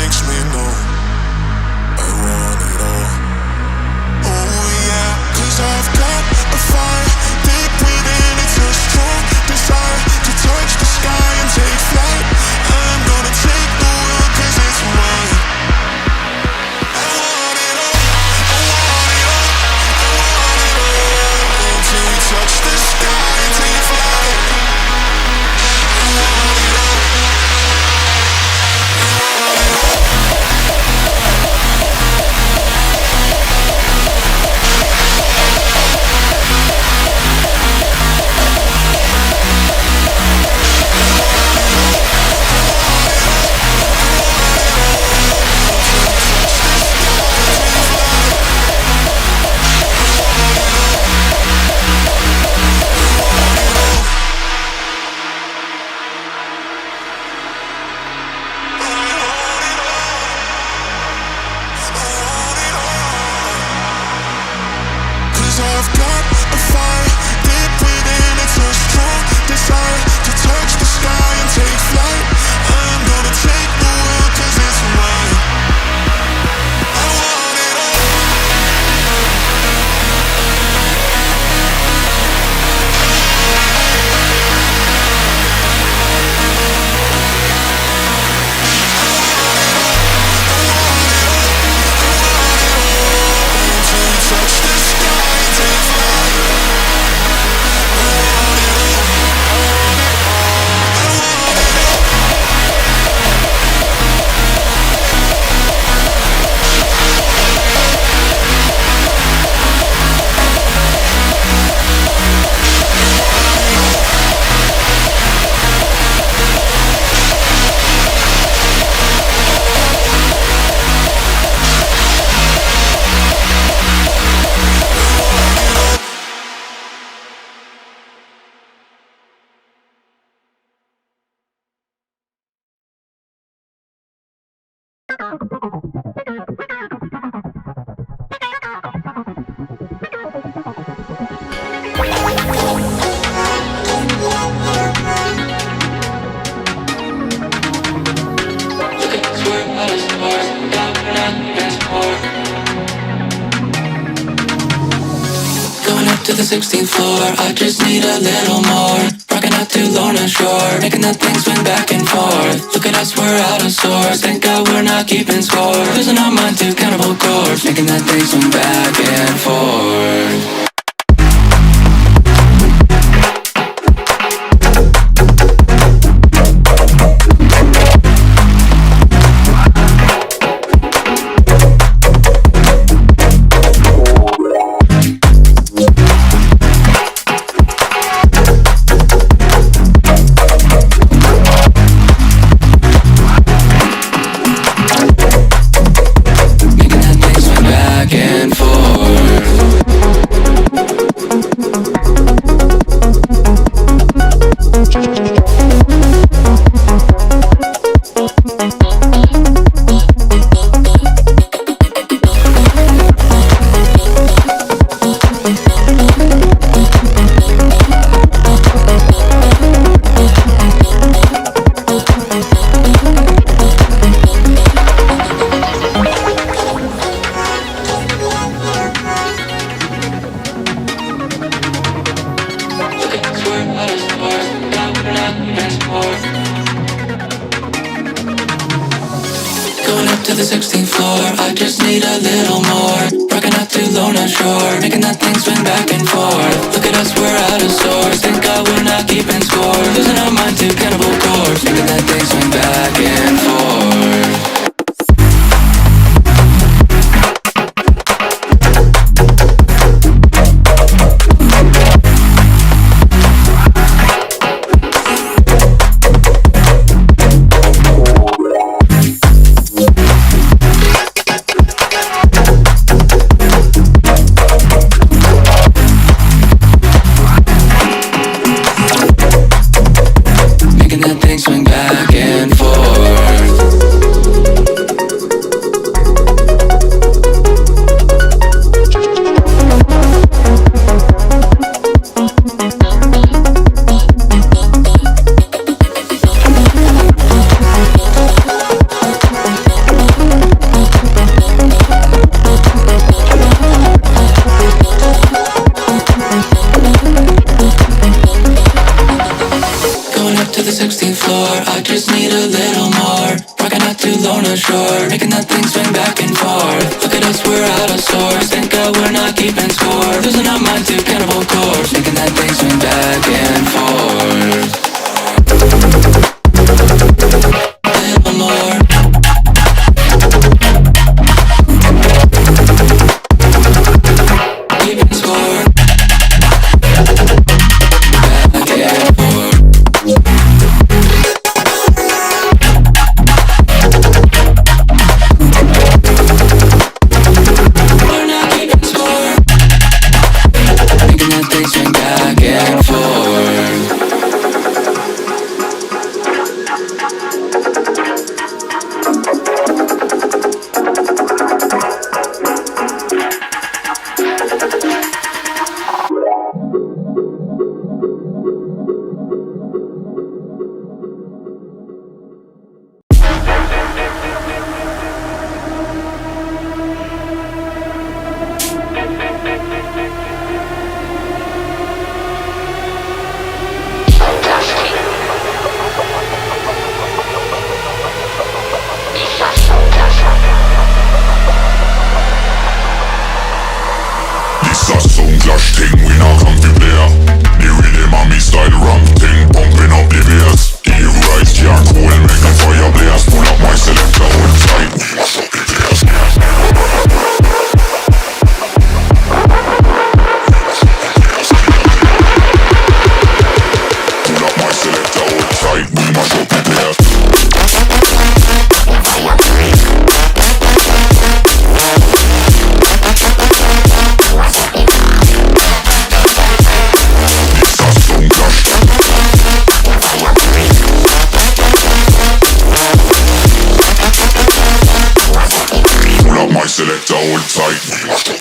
makes me know I want it all. Oh yeah, 'cause I've got a fire deep within. It's a strong desire to touch the sky and take flight. I'm gonna take the world 'cause it's mine. I want it all, I want it all, I want it all. Till we touch the sky and take flight. I want it all, I want it all. I've got a fire deep within. It's a strong desire to touch the sky and take flight. I'm gonna take the world 'cause it's mine. I want it all. Until we touch the sky and take flight. I want it all. I want it all. I want it all. Going up to the 16th floor, I just need a little more. Rocking out to Lorna Shore, making that thing swing back and forth. Look at us, we're out of sorts, thank God we're not keeping score. Losing our mind to cannibal chords, making that thing swing back and forth. Back and forth. Going up to the 16th floor, I just need a little more. Rocking out to Lorna Shore, making that thing swing back and forth. Look at us, we're out of sorts, thank God we're not keeping score. Losing our mind to cannibal chords, making that thing swing back and forth. Making that thing swing back and forth. more. I just need a little more. Rocking out to Lorna Shore, making that thing swing back and forth. Look at us, we're out of sorts. Thank God we're not keeping score. Losing our mind to cannibal corpse, making that thing swing back and forth. A little more. Keeping score. Back and forth. We're not keeping score. Making that thing swing back and forth. This a sound clash thing, we not come to play. The rhythm and me style ram thing, pumping up the bass. The rise charcoal, make a fire blaze. Pull up my selector all tight, we mash up the place. Pull up my selector all tight, we mash up the place. Selector hold tight.